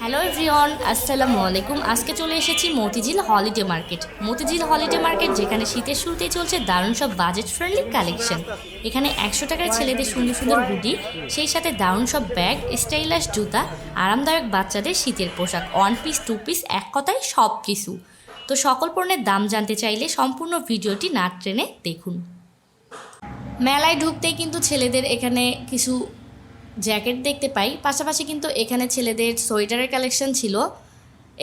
Hello everyone, আসসালামু আলাইকুম। আজকে চলে এসেছি Motijheel holiday market. Motijheel holiday market যেখানে শীতের শুরুতেই চলছে দারুণ সব বাজেট ফ্রেন্ডলি কালেকশন। এখানে 100 টাকায় ছেলেদের সুন্দর সুন্দর হুডি, সেই সাথে দারুণ সব ব্যাগ, স্টাইলাশ জুতা, আরামদায়ক বাচ্চাদের শীতের পোশাক, 1 পিস 2 পিস, এক কথায় সব কিছু। তো সকল পণ্যের দাম জানতে চাইলে সম্পূর্ণ ভিডিওটি না টেনে দেখুন। মেলায় ঢুকতেই কিন্তু ছেলেদের এখানে কিছু জ্যাকেট দেখতে পাই, পাশাপাশি কিন্তু এখানে ছেলেদের সোয়েটারের কালেকশন ছিল।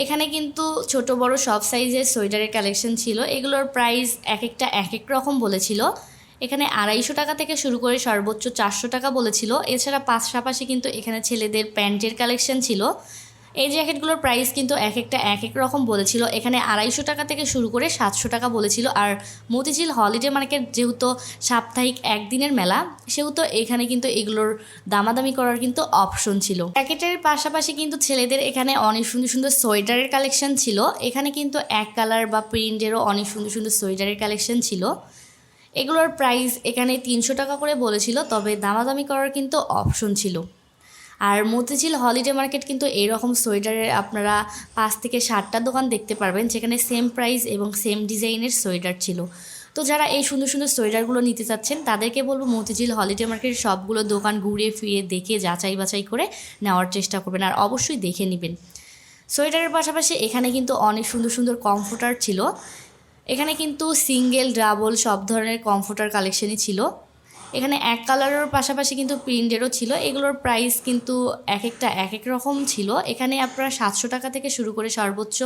এখানে কিন্তু ছোট বড় সব সাইজের সোয়েটারের কালেকশন ছিল। এগুলোর প্রাইস এক একটা এক এক রকম বলেছিল। এখানে 250 টাকা থেকে শুরু করে সর্বোচ্চ 400 টাকা বলেছিল। এছাড়া পাশাপাশি কিন্তু এখানে ছেলেদের প্যান্টের কালেকশন ছিল। এই জ্যাকেটগুলোর প্রাইস কিন্তু এক একটা এক এক রকম বলেছিল। এখানে 250 টাকা থেকে শুরু করে 700 টাকা বলেছিল। আর মতিঝিল হলিডে মার্কেট যেহেতু সাপ্তাহিক একদিনের মেলা, সেহেতু এখানে কিন্তু এগুলোর দামাদামি করার কিন্তু অপশন ছিল। জ্যাকেটের পাশাপাশি কিন্তু ছেলেদের এখানে অনেক সুন্দর সুন্দর সোয়েটারের কালেকশন ছিল। এখানে কিন্তু এক কালার বা প্রিন্টেরও অনেক সুন্দর সুন্দর সোয়েটারের কালেকশন ছিল। এগুলোর প্রাইস এখানে 300 টাকা করে বলেছিল, তবে দামাদামি করার কিন্তু অপশন ছিল। আর মতিঝিল হলিডে মার্কেট কিন্তু এরকম সোয়েটারের আপনারা 5 থেকে 7টা দোকান দেখতে পারবেন, যেখানে সেম প্রাইস এবং সেম ডিজাইনের সোয়েটার ছিল। তো যারা এই সুন্দর সুন্দর সোয়েটারগুলো নিতে চাচ্ছেন তাদেরকে বলবো মতিঝিল হলিডে মার্কেটের সবগুলো দোকান ঘুরে ফিরে দেখে যাচাই বাছাই করে নেওয়ার চেষ্টা করবেন, আর অবশ্যই দেখে নেবেন। সোয়েটারের পাশাপাশি এখানে কিন্তু অনেক সুন্দর সুন্দর কমফোর্টার ছিল। এখানে কিন্তু সিঙ্গেল ডাবল সব ধরনের কমফোর্টার কালেকশনই ছিল। এখানে এক কালারের পাশাপাশি কিন্তু প্রিন্টেরও ছিল। এগুলোর প্রাইস কিন্তু এক একটা এক এক রকম ছিল। এখানে আপনারা 700 টাকা থেকে শুরু করে সর্বোচ্চ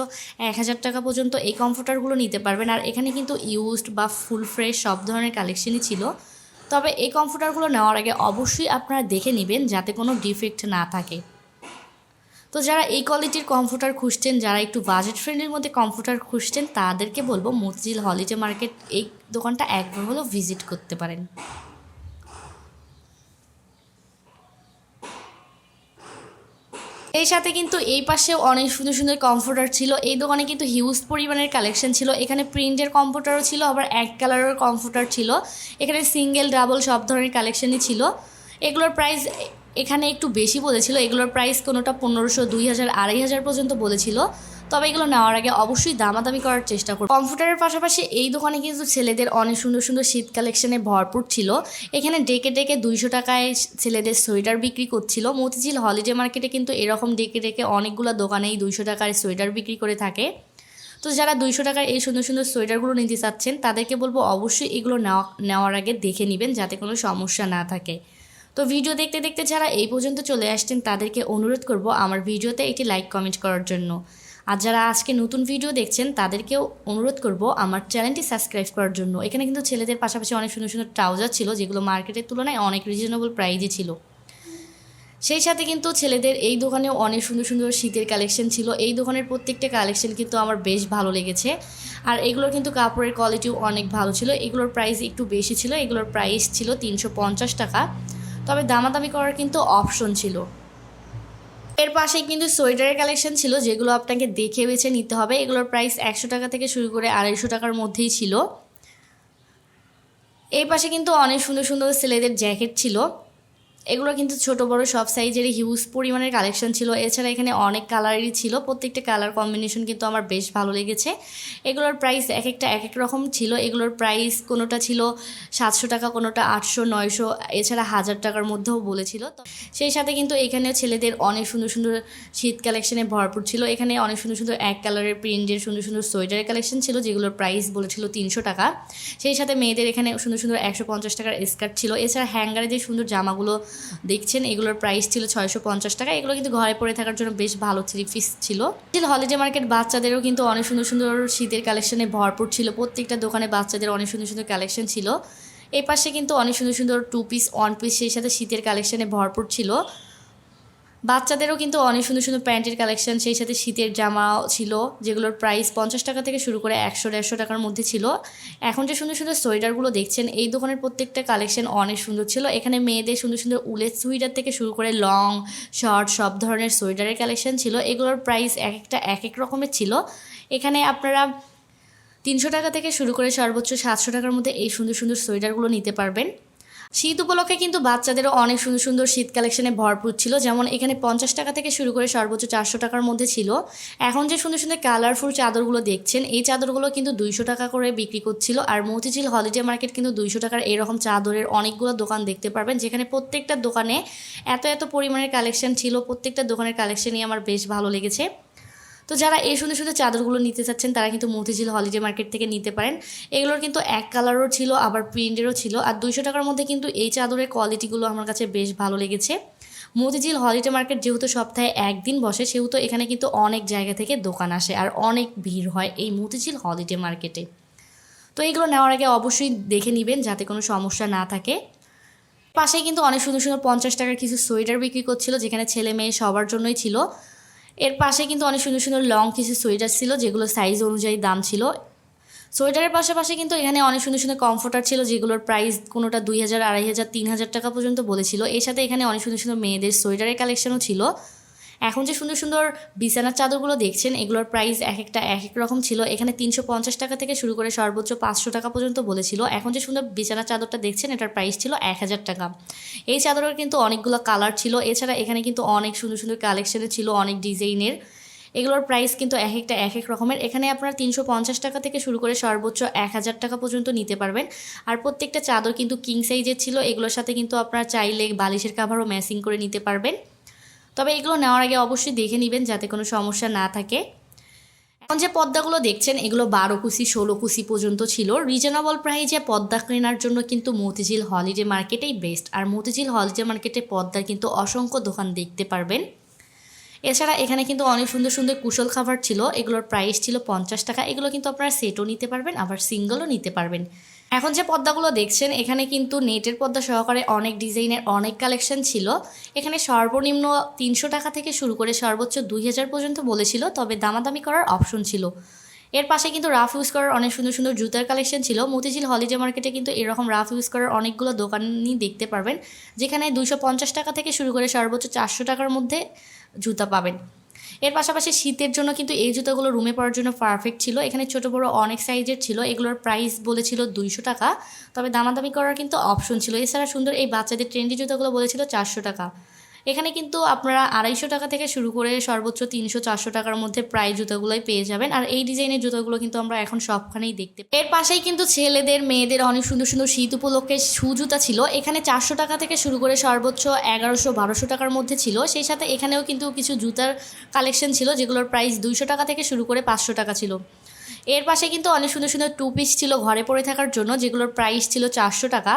1000 টাকা পর্যন্ত এই কমফোর্টারগুলো নিতে পারবেন। আর এখানে কিন্তু ইউজড বা ফুল ফ্রেশ সব ধরনের কালেকশনই ছিল। তবে এই কমফোর্টারগুলো নেওয়ার আগে অবশ্যই আপনারা দেখে নেবেন যাতে কোনো ডিফেক্ট না থাকে। তো যারা এই কোয়ালিটির কমফোর্টার খুঁজছেন, যারা একটু বাজেট ফ্রেন্ডলির মধ্যে কমফোর্টার খুঁজছেন, তাদেরকে বলবো মতিঝিল হলিডে মার্কেট এই দোকানটা একবার হলেও ভিজিট করতে পারেন। এই সাথে কিন্তু এই পাশেও অনেক সুন্দর সুন্দর কমফোর্টার ছিল। এই দোকানে কিন্তু হিউজ পরিমাণের কালেকশন ছিল। এখানে প্রিন্টের কমফোর্টারও ছিল, আবার এক কালারের কমফোর্টার ছিল। এখানে সিঙ্গেল ডাবল সব ধরনের কালেকশনই ছিল। এগুলোর প্রাইস এখানে একটু বেশি বলেছিল। এগুলোর প্রাইস কোনোটা 1500, 2000, 2500 পর্যন্ত বলেছিল। তবে এগুলো নেওয়ার আগে অবশ্যই দামাদামি করার চেষ্টা করুন। কমফোর্টারের পাশাপাশি এই দোকানে কিন্তু ছেলেদের অনেক সুন্দর সুন্দর শীত কালেকশনে ভরপুর ছিল। এখানে ডেকে ডেকে 200 টাকায় ছেলেদের সোয়েটার বিক্রি করছিল। মতিঝিল হলিডে মার্কেটে কিন্তু এরকম ডেকে ডেকে অনেকগুলো দোকানেই 200 টাকার সোয়েটার বিক্রি করে থাকে। তো যারা 200 টাকার এই সুন্দর সুন্দর সোয়েটারগুলো নিতে চাচ্ছেন তাদেরকে বলবো অবশ্যই এগুলো নেওয়ার আগে দেখে নেবেন যাতে কোনো সমস্যা না থাকে। তো ভিডিও দেখতে দেখতে যারা এই পর্যন্ত চলে আসছেন তাদেরকে অনুরোধ করব আমার ভিডিওতে একটি লাইক কমেন্ট করার জন্য। আর যারা আজকে নতুন ভিডিও দেখছেন তাদেরকেও অনুরোধ করব আমার চ্যানেলটি সাবস্ক্রাইব করার জন্য। এখানে কিন্তু ছেলেদের পাশাপাশি অনেক সুন্দর সুন্দর ট্রাউজার ছিল, যেগুলো মার্কেটের তুলনায় অনেক রিজনেবল প্রাইজে ছিল। সেই সাথে কিন্তু ছেলেদের এই দোকানেও অনেক সুন্দর সুন্দর শীতের কালেকশন ছিল। এই দোকানের প্রত্যেকটা কালেকশন কিন্তু আমার বেশ ভালো লেগেছে। আর এগুলোর কিন্তু কাপড়ের কোয়ালিটিও অনেক ভালো ছিল। এগুলোর প্রাইস একটু বেশি ছিল। এগুলোর প্রাইস ছিল 350 টাকা, তবে দামাদামি করার কিন্তু অপশন ছিল। এর পাশে কিন্তু সোয়েটারের কালেকশন ছিল, যেগুলো আপনাকে দেখে বেছে নিতে হবে। এগুলোর প্রাইস 100 টাকা থেকে শুরু করে 250 টাকার মধ্যেই ছিল। এই পাশে কিন্তু অনেক সুন্দর সুন্দর ছেলেদের জ্যাকেট ছিল। এগুলো কিন্তু ছোট বড় সব সাইজেরই হিউজ পরিমাণের কালেকশন ছিল। এছাড়া এখানে অনেক কালারেরই ছিল। প্রত্যেকটা কালার কম্বিনেশন কিন্তু আমার বেশ ভালো লেগেছে। এগুলোর প্রাইস এক একটা এক এক রকম ছিল। এগুলোর প্রাইস কোনোটা ছিল 700 টাকা, কোনোটা 800, 900, এছাড়া 1000 টাকার মধ্যেও বলেছিল। তো সেই সাথে কিন্তু এখানেও ছেলেদের অনেক সুন্দর সুন্দর শীত কালেকশনে ভরপুর ছিল। এখানে অনেক সুন্দর সুন্দর এক কালারের প্রিন্টের সুন্দর সুন্দর সোয়েটারের কালেকশন ছিল, যেগুলোর প্রাইস বলেছিল 300 টাকা। সেই সাথে মেয়েদের এখানে সুন্দর সুন্দর 150 টাকার স্কার্ট ছিল। এছাড়া হ্যাঙ্গারে যে সুন্দর জামাগুলো দেখছেন এগুলোর প্রাইস ছিল 650 টাকা। এগুলো কিন্তু ঘরে পরে থাকার জন্য বেশ ভালো 3 পিস ছিল। হলিডে মার্কেট বাচ্চাদেরও কিন্তু অনেক সুন্দর সুন্দর শীতের কালেকশনে ভরপুর ছিল। প্রত্যেকটা দোকানে বাচ্চাদের অনেক সুন্দর সুন্দর কালেকশন ছিল। এই পাশে কিন্তু অনেক সুন্দর সুন্দর 2 পিস 1 পিস সেই সাথে শীতের কালেকশনে ভরপুর ছিল। বাচ্চাদেরও কিন্তু অনেক সুন্দর সুন্দর প্যান্টের কালেকশন, সেই সাথে শীতের জামাও ছিল, যেগুলোর প্রাইস 50 টাকা থেকে শুরু করে 100-150 টাকার মধ্যে ছিল। এখন যে সুন্দর সুন্দর সোয়েটারগুলো দেখছেন এই দোকানের প্রত্যেকটা কালেকশন অনেক সুন্দর ছিল। এখানে মেয়েদের সুন্দর সুন্দর উলের সোয়েটার থেকে শুরু করে লং শর্ট সব ধরনের সোয়েটারের কালেকশন ছিল। এগুলোর প্রাইস এক একটা এক এক রকমের ছিল। এখানে আপনারা 300 টাকা থেকে শুরু করে সর্বোচ্চ 700 টাকার মধ্যে এই সুন্দর সুন্দর সোয়েটারগুলো নিতে পারবেন। শীত উপলক্ষে কিন্তু বাচ্চাদেরও অনেক সুন্দর সুন্দর শীত কালেকশনে ভরপুর ছিল, যেমন এখানে 50 টাকা থেকে শুরু করে সর্বোচ্চ 400 টাকার মধ্যে ছিল। এখন যে সুন্দর সুন্দর কালারফুল চাদরগুলো দেখছেন, এই চাদরগুলো কিন্তু 200 টাকা করে বিক্রি করছিল। আর মতিঝিল হলিডে মার্কেট কিন্তু 200 টাকার এরকম চাদরের অনেকগুলো দোকান দেখতে পারবেন, যেখানে প্রত্যেকটা দোকানে এত এত পরিমাণের কালেকশন ছিল। প্রত্যেকটা দোকানের কালেকশনই আমার বেশ ভালো লেগেছে। তো যারা এই সুন্দর সুন্দর চাদরগুলো নিতে চাচ্ছেন তারা কিন্তু মতিঝিল হলিডে মার্কেট থেকে নিতে পারেন। এগুলোর কিন্তু এক কালারও ছিল, আবার প্রিন্টেরও ছিল। আর 200 টাকার মধ্যে কিন্তু এই চাদরের কোয়ালিটিগুলো আমার কাছে বেশ ভালো লেগেছে। মতিঝিল হলিডে মার্কেট যেহেতু সপ্তাহে একদিন বসে, সেহেতু এখানে কিন্তু অনেক জায়গা থেকে দোকান আসে আর অনেক ভিড় হয় এই মতিঝিল হলিডে মার্কেটে। তো এইগুলো নেওয়ার আগে অবশ্যই দেখে নেবেন যাতে কোনো সমস্যা না থাকে। পাশেই কিন্তু অনেক সুন্দর সুন্দর 50 টাকার কিছু সোয়েটার বিক্রি করছিল, যেখানে ছেলে মেয়ে সবার জন্যই ছিল। এর পাশে কিন্তু অনেক সুন্দর সুন্দর লং কিছু সোয়েটার ছিল, যেগুলো সাইজ অনুযায়ী দাম ছিল। সোয়েটারের পাশাপাশি কিন্তু এখানে অনেক সুন্দর সুন্দর কমফোর্টার ছিল, যেগুলোর প্রাইস কোনোটা 2000, 2500, 3000 টাকা পর্যন্ত বলেছিল। এর সাথে এখানে অনেক সুন্দর সুন্দর মেয়েদের সোয়েটারের কালেকশনও ছিল। এখন যে সুন্দর সুন্দর বিছানার চাদরগুলো দেখছেন, এগুলোর প্রাইস এক একটা এক এক রকম ছিল। এখানে 350 টাকা থেকে শুরু করে সর্বোচ্চ 500 টাকা পর্যন্ত বলেছিল। এখন যে সুন্দর বিছানার চাদরটা দেখছেন, এটার প্রাইস ছিল 1000 টাকা। এই চাদরের কিন্তু অনেকগুলো কালার ছিল। এছাড়া এখানে কিন্তু অনেক সুন্দর সুন্দর কালেকশনের ছিল, অনেক ডিজাইনের। এগুলোর প্রাইস কিন্তু এক একটা এক এক রকমের। এখানে আপনারা 350 টাকা থেকে শুরু করে সর্বোচ্চ 1000 টাকা পর্যন্ত নিতে পারবেন। আর প্রত্যেকটা চাদর কিন্তু কিং সাইজের ছিল। এগুলোর সাথে কিন্তু আপনারা চাইলে বালিশের কাভারও ম্যাচিং করে নিতে পারবেন। তবে এগুলো নেওয়ার আগে অবশ্যই দেখে নেবেন যাতে কোনো সমস্যা না থাকে। এখন যে পর্দাগুলো দেখছেন, এগুলো 12 কুচি 16 কুচি পর্যন্ত ছিল। রিজনেবল প্রাইসে পর্দা কেনার জন্য কিন্তু মতিঝিল হলিডে মার্কেটেই বেস্ট। আর মতিঝিল হলিডে মার্কেটে পর্দার কিন্তু অসংখ্য দোকান দেখতে পারবেন। এছাড়া এখানে কিন্তু অনেক সুন্দর সুন্দর কুশল খাবার ছিল, এগুলোর প্রাইস ছিল 50 টাকা। এগুলো কিন্তু আপনারা সেটও নিতে পারবেন, আবার সিঙ্গলও নিতে পারবেন। এখন যে পর্দাগুলো দেখছেন, এখানে কিন্তু নেটের পর্দা সহকারে অনেক ডিজাইনের অনেক কালেকশন ছিল। এখানে সর্বনিম্ন 300 টাকা থেকে শুরু করে সর্বোচ্চ 2000 পর্যন্ত বলেছিল, তবে দামাদামি করার অপশন ছিল। এর পাশে কিন্তু রাফ ইউজ করার অনেক সুন্দর সুন্দর জুতার কালেকশন ছিল। মতিঝিল হলিডে মার্কেটে কিন্তু এরকম রাফ ইউজ করার অনেকগুলো দোকানই দেখতে পারবেন, যেখানে 250 টাকা থেকে শুরু করে সর্বোচ্চ 400 টাকার মধ্যে জুতা পাবেন। এর পাশাপাশি শীতের জন্য কিন্তু এই জুতাগুলো রুমে পরার জন্য পারফেক্ট ছিল। এখানে ছোট বড় অনেক সাইজের ছিল। এগুলোর প্রাইস বলেছিল 200 টাকা, তবে দামাদামি করার কিন্তু অপশন ছিল। এছাড়া সুন্দর এই বাচ্চাদের ট্রেন্ডি জুতাগুলো বলেছিল 400 টাকা। এখানে কিন্তু আপনারা 250 টাকা থেকে শুরু করে সর্বোচ্চ 300-400 টাকার মধ্যে প্রায় জুতোগুলোই পেয়ে যাবেন। আর এই ডিজাইনের জুতোগুলো কিন্তু আমরা এখন সবখানেই দেখতে পাই। এর পাশেই কিন্তু ছেলেদের মেয়েদের অনেক সুন্দর সুন্দর শীত উপলক্ষে শু জুতা ছিল। এখানে 400 টাকা থেকে শুরু করে সর্বোচ্চ 1100-1200 টাকার মধ্যে ছিল। সেই সাথে এখানেও কিন্তু কিছু জুতার কালেকশন ছিল, যেগুলোর প্রাইস 200 টাকা থেকে শুরু করে 500 টাকা ছিল। এর পাশে কিন্তু অনেক সুন্দর সুন্দর টু পিস ছিল ঘরে পরে থাকার জন্য, যেগুলোর প্রাইস ছিল 400 টাকা।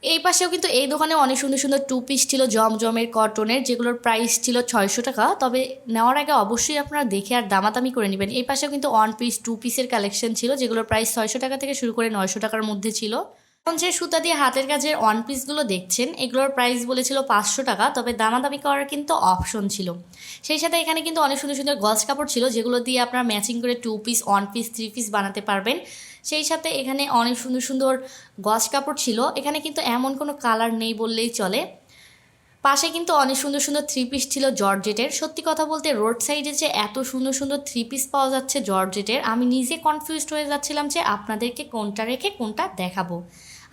এই পাশেও কিন্তু এই দোকানে অনেক সুন্দর সুন্দর টু পিস ছিল জমজমের কটনের, যেগুলোর প্রাইস ছিল 600 টাকা। তবে নেওয়ার আগে অবশ্যই আপনারা দেখে আর দামাদামি করে নেবেন। এই পাশেও কিন্তু ওয়ান পিস টু পিসের কালেকশন ছিল, যেগুলোর প্রাইস 600 টাকা থেকে শুরু করে 900 টাকার মধ্যে ছিল। এখন যে সুতা দিয়ে হাতের কাজের ওয়ান পিসগুলো দেখছেন, এগুলোর প্রাইস বলেছিল 500 টাকা, তবে দামাদামি করার কিন্তু অপশন ছিল। সেই সাথে এখানে কিন্তু অনেক সুন্দর সুন্দর গজ কাপড় ছিল, যেগুলো দিয়ে আপনারা ম্যাচিং করে two piece, one piece, three piece বানাতে পারবেন। সেই সাথে এখানে অনেক সুন্দর সুন্দর গজ কাপড় ছিল। এখানে কিন্তু এমন কোনো কালার নেই বললেই চলে। পাশে কিন্তু অনেক সুন্দর সুন্দর থ্রি পিস ছিল জর্জেটের। সত্যি কথা বলতে রোড সাইডে যে এত সুন্দর সুন্দর থ্রি পিস পাওয়া যাচ্ছে জর্জেটের, আমি নিজে কনফিউজড হয়ে যাচ্ছিলাম যে আপনাদেরকে কোনটা রেখে কোনটা দেখাবো।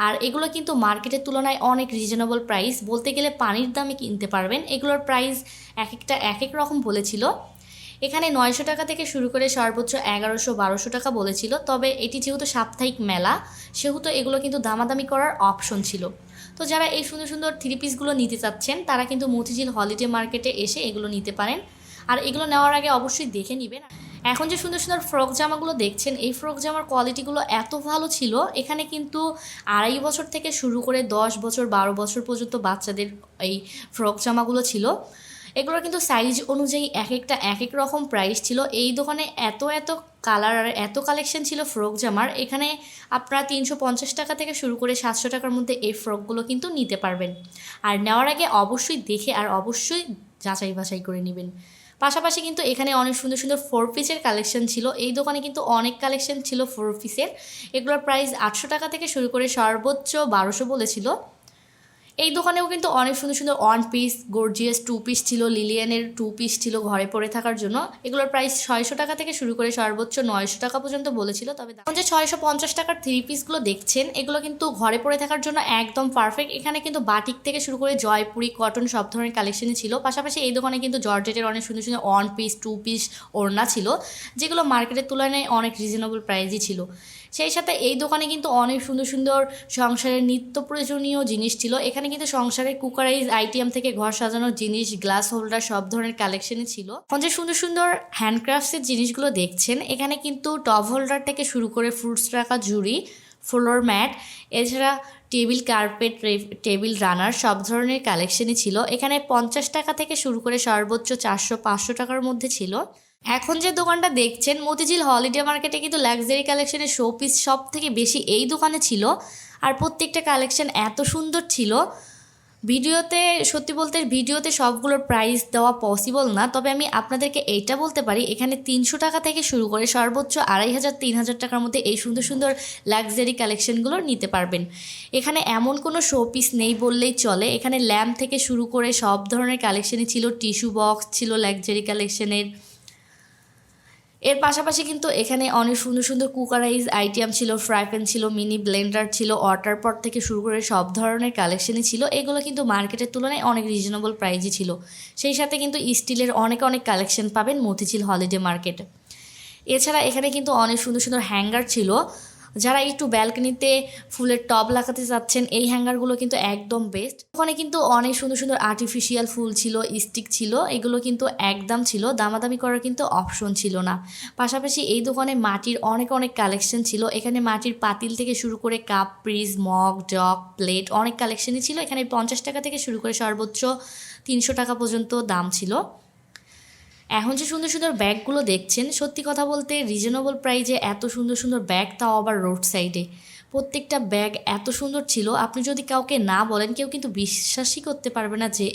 আর এগুলো কিন্তু মার্কেটের তুলনায় অনেক রিজনেবল প্রাইস, বলতে গেলে পানির দামে কিনতে পারবেন। এগুলোর প্রাইস এক একটা এক এক রকম বলেছিল। এখানে 900 টাকা থেকে শুরু করে সর্বোচ্চ 1100-1200 টাকা বলেছিল। তবে এটি যেহেতু সাপ্তাহিক মেলা, সেহেতু এগুলো কিন্তু দামাদামি করার অপশন ছিল। তো যারা এই সুন্দর সুন্দর থ্রি পিসগুলো নিতে চাচ্ছেন, তারা কিন্তু মতিঝিল হলিডে মার্কেটে এসে এগুলো নিতে পারেন। আর এগুলো নেওয়ার আগে অবশ্যই দেখে নেবেন। এখন যে সুন্দর সুন্দর ফ্রক জামাগুলো দেখছেন, এই ফ্রক জামার কোয়ালিটিগুলো এত ভালো ছিল। এখানে কিন্তু 2.5 বছর থেকে শুরু করে 10 বছর 12 বছর পর্যন্ত বাচ্চাদের এই ফ্রক জামাগুলো ছিল। এগুলোর কিন্তু সাইজ অনুযায়ী এক একটা এক এক রকম প্রাইস ছিল। এই দোকানে এত এত কালার আর এত কালেকশন ছিল ফ্রক জামার। এখানে আপনারা 350 টাকা থেকে শুরু করে 700 টাকার মধ্যে এই ফ্রকগুলো কিন্তু নিতে পারবেন। আর নেওয়ার আগে অবশ্যই দেখে আর অবশ্যই যাচাই বাছাই করে নেবেন। পাশাপাশি কিন্তু এখানে অনেক সুন্দর সুন্দর 4 পিসের কালেকশন ছিল। এই দোকানে কিন্তু অনেক কালেকশন ছিল 4 পিসের। এগুলোর প্রাইস 800 টাকা থেকে শুরু করে সর্বোচ্চ 1200 বলেছিল। এই দোকানেও কিন্তু অনেক সুন্দর সুন্দর one piece gorgeous two piece ছিল, লিলিয়ানের টু পিস ছিল ঘরে পরে থাকার জন্য। এগুলোর প্রাইস 600 টাকা থেকে শুরু করে সর্বোচ্চ 900 টাকা পর্যন্ত বলেছিল। তবে এখন যে 650 টাকার থ্রি পিসগুলো দেখছেন এগুলো কিন্তু ঘরে পরে থাকার জন্য একদম পারফেক্ট। এখানে কিন্তু বাটিক থেকে শুরু করে জয়পুরি, কটন সব ধরনের কালেকশনই ছিল। পাশাপাশি এই দোকানে কিন্তু জর্জেটের অনেক সুন্দর সুন্দর ওয়ান পিস টু পিস ওড়না ছিল, যেগুলো মার্কেটের তুলনায় অনেক রিজনেবল প্রাইসই ছিল। সেই সাথে এই দোকানে কিন্তু অনেক সুন্দর সুন্দর সংসারের নিত্য প্রয়োজনীয় জিনিস ছিল। এখানে কিন্তু সংসারের কুকারাইজ আইটেম থেকে ঘর সাজানোর জিনিস, গ্লাস হোল্ডার সব ধরনের কালেকশনই ছিল। এখন যে সুন্দর সুন্দর হ্যান্ডক্রাফটসের জিনিসগুলো দেখছেন এখানে কিন্তু টপ হোল্ডার থেকে শুরু করে ফ্রুটস রাখা ঝুড়ি, ফ্লোর ম্যাট, এছাড়া টেবিল কার্পেট, টেবিল রানার সব ধরনের কালেকশনই ছিল। এখানে 50 টাকা থেকে শুরু করে সর্বোচ্চ 400-500 টাকার মধ্যে ছিল। এখন যে দোকানটা দেখছেন মতিঝিল হলিডে মার্কেটে কিন্তু লাক্সারি কালেকশনের শোপিস সব থেকে বেশি এই দোকানে ছিল। আর প্রত্যেকটা কালেকশন এত সুন্দর ছিল, ভিডিওতে সত্যি বলতে ভিডিওতে সবগুলোর প্রাইস দেওয়া পসিবল না। তবে আমি আপনাদেরকে এইটা বলতে পারি এখানে 300 টাকা থেকে শুরু করে সর্বোচ্চ 2500-3000 টাকার মধ্যে এই সুন্দর সুন্দর লাক্সারি কালেকশনগুলো নিতে পারবেন। এখানে এমন কোনো শোপিস নেই বললেই চলে। এখানে ল্যাম্প থেকে শুরু করে সব ধরনের কালেকশনই ছিল, টিস্যু বক্স ছিল লাক্সারি কালেকশনের। এর পাশাপাশি কিন্তু এখানে অনেক সুন্দর সুন্দর কুকারাইজ আইটেম ছিল, ফ্রাই প্যান ছিল, মিনি ব্লেন্ডার ছিল, ওয়াটার পট থেকে শুরু করে সব ধরনের কালেকশনই ছিল। এগুলো কিন্তু মার্কেটের তুলনায় অনেক রিজনেবল প্রাইসই ছিল। সেই সাথে কিন্তু স্টিলের অনেক অনেক কালেকশন পাবেন মতিঝিল হলিডে মার্কেটে। এছাড়া এখানে কিন্তু অনেক সুন্দর সুন্দর হ্যাঙ্গার ছিল। যারা একটু ব্যালকনিতে ফুলের টব লাগাতে চাচ্ছেন এই হ্যাঙ্গারগুলো কিন্তু একদম বেস্ট। ওখানে কিন্তু অনেক সুন্দর সুন্দর আর্টিফিশিয়াল ফুল ছিল, স্টিক ছিল, এগুলো কিন্তু একদম ছিল, দামাদামি করার কিন্তু অপশন ছিল না। পাশাপাশি এই দোকানে মাটির অনেক অনেক কালেকশন ছিল। এখানে মাটির পাতিল থেকে শুরু করে cup, piece, mug, jug, plate অনেক কালেকশনই ছিল। এখানে 50 টাকা থেকে শুরু করে সর্বোচ্চ 300 টাকা পর্যন্ত দাম ছিল। এখন যে সুন্দর সুন্দর ব্যাগগুলো দেখছেন সত্যি কথা বলতে রিজনেবল প্রাইজে এত সুন্দর সুন্দর ব্যাগ, তাও আবার রোড সাইডে। প্রত্যেকটা ব্যাগ এত সুন্দর ছিল, আপনি যদি কাউকে না বলেন কেউ কিন্তু বিশ্বাসই করতে পারবে না যে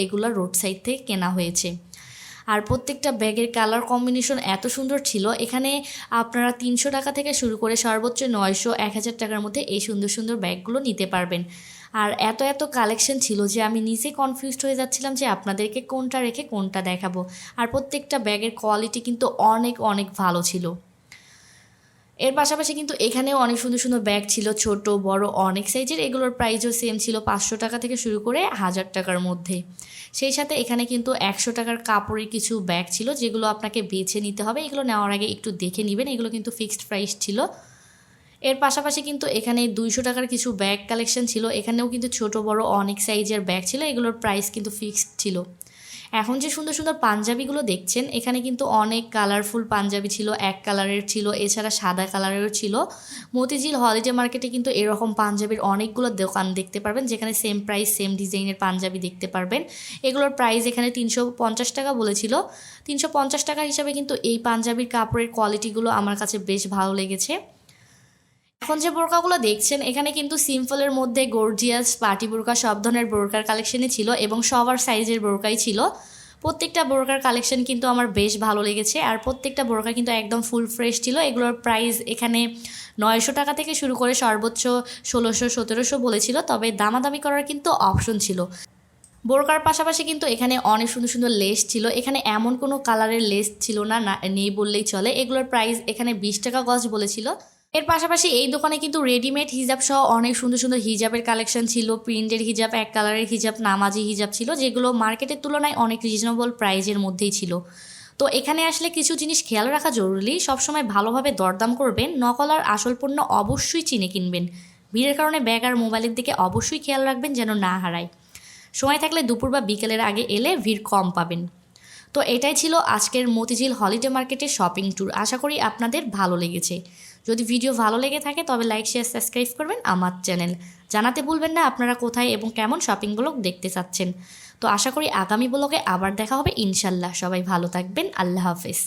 এগুলো রোড সাইড থেকে কেনা হয়েছে। আর প্রত্যেকটা ব্যাগের কালার কম্বিনেশন এত সুন্দর ছিল। এখানে আপনারা 300 টাকা থেকে শুরু করে সর্বোচ্চ 900-1000 টাকার মধ্যে এই সুন্দর সুন্দর ব্যাগগুলো নিতে পারবেন। আর এত এত কালেকশন ছিল যে আমি নিজে কনফিউজড হয়ে যাচ্ছিলাম যে আপনাদেরকে কোনটা রেখে কোনটা দেখাবো। আর প্রত্যেকটা ব্যাগের কোয়ালিটি কিন্তু অনেক অনেক ভালো ছিল। এর পাশাপাশি কিন্তু এখানেও অনেক সুন্দর সুন্দর ব্যাগ ছিল, ছোট বড় অনেক সাইজের। এগুলোর প্রাইসও সেম ছিল, 500 টাকা থেকে শুরু করে 1000 টাকার মধ্যে। সেই সাথে এখানে কিন্তু 100 টাকার কাপড়ের কিছু ব্যাগ ছিল, যেগুলো আপনাকে বেছে নিতে হবে। এগুলো নেওয়ার আগে একটু দেখে নেবেন, এগুলো কিন্তু ফিক্সড প্রাইস ছিল। এর পাশাপাশি কিন্তু এখানে 200 টাকার কিছু ব্যাগ কালেকশন ছিল। এখানেও কিন্তু ছোট বড় অনেক সাইজের ব্যাগ ছিল, এগুলোর প্রাইস কিন্তু ফিক্সড ছিল। এখন যে সুন্দর সুন্দর পাঞ্জাবিগুলো দেখছেন এখানে কিন্তু অনেক কালারফুল পাঞ্জাবি ছিল, এক কালারের ছিল, এছাড়া সাদা কালারেরও ছিল। মতিঝিল হলিডে মার্কেটে কিন্তু এরকম পাঞ্জাবির অনেকগুলো দোকান দেখতে পারবেন, যেখানে সেম প্রাইস সেম ডিজাইনের পাঞ্জাবি দেখতে পারবেন। এগুলোর প্রাইস এখানে 350 টাকা বলেছিল। 350 টাকা হিসাবে কিন্তু এই পাঞ্জাবির কাপড়ের কোয়ালিটিগুলো আমার কাছে বেশ ভালো লেগেছে। এখন যে বোরকাগুলো দেখছেন এখানে কিন্তু সিম্পলের মধ্যে গর্জিয়াস পার্টি বোরকা সব ধরনের বোরকার কালেকশনই ছিল এবং সবার সাইজের বোরকাই ছিল। প্রত্যেকটা বোরকার কালেকশন কিন্তু আমার বেশ ভালো লেগেছে। আর প্রত্যেকটা বোরকা কিন্তু একদম ফুল ফ্রেশ ছিল। এগুলোর প্রাইস এখানে 900 টাকা থেকে শুরু করে সর্বোচ্চ 1600-1700 বলেছিল, তবে দামাদামি করার কিন্তু অপশন ছিল। বোরকার পাশাপাশি কিন্তু এখানে অনেক সুন্দর সুন্দর লেস ছিল। এখানে এমন কোনো কালারের লেস ছিল না, নেই বললেই চলে। এগুলোর প্রাইস এখানে 20 টাকা গজ বলেছিল। এর পাশাপাশি এই দোকানে কিন্তু রেডিমেড হিজাব সহ অনেক সুন্দর সুন্দর হিজাবের কালেকশন ছিল। প্রিন্টের হিজাব, এক কালারের হিজাব, নামাজি হিজাব ছিল, যেগুলো মার্কেটের তুলনায় অনেক রিজনেবল প্রাইজের মধ্যেই ছিল। তো এখানে আসলে কিছু জিনিস খেয়াল রাখা জরুরি, সবসময় ভালোভাবে দরদাম করবেন, নকল আর আসল পণ্য অবশ্যই চিনে কিনবেন। ভিড়ের কারণে ব্যাগ আর মোবাইলের দিকে অবশ্যই খেয়াল রাখবেন যেন না হারায়। সময় থাকলে দুপুর বা বিকেলের আগে এলে ভিড় কম পাবেন। তো এটাই ছিল আজকের মতিঝিল হলিডে মার্কেটের শপিং ট্যুর। আশা করি আপনাদের ভালো লেগেছে। যদি ভিডিও ভালো লেগে থাকে তবে লাইক, শেয়ার, সাবস্ক্রাইব করবেন আমার চ্যানেল। জানাতে ভুলবেন না আপনারা কোথায় এবং কেমন শপিং ব্লগ দেখতে চাচ্ছেন। তো আশা করি আগামী ব্লগে আবার দেখা হবে ইনশাল্লাহ। সবাই ভালো থাকবেন। আল্লাহ হাফেজ।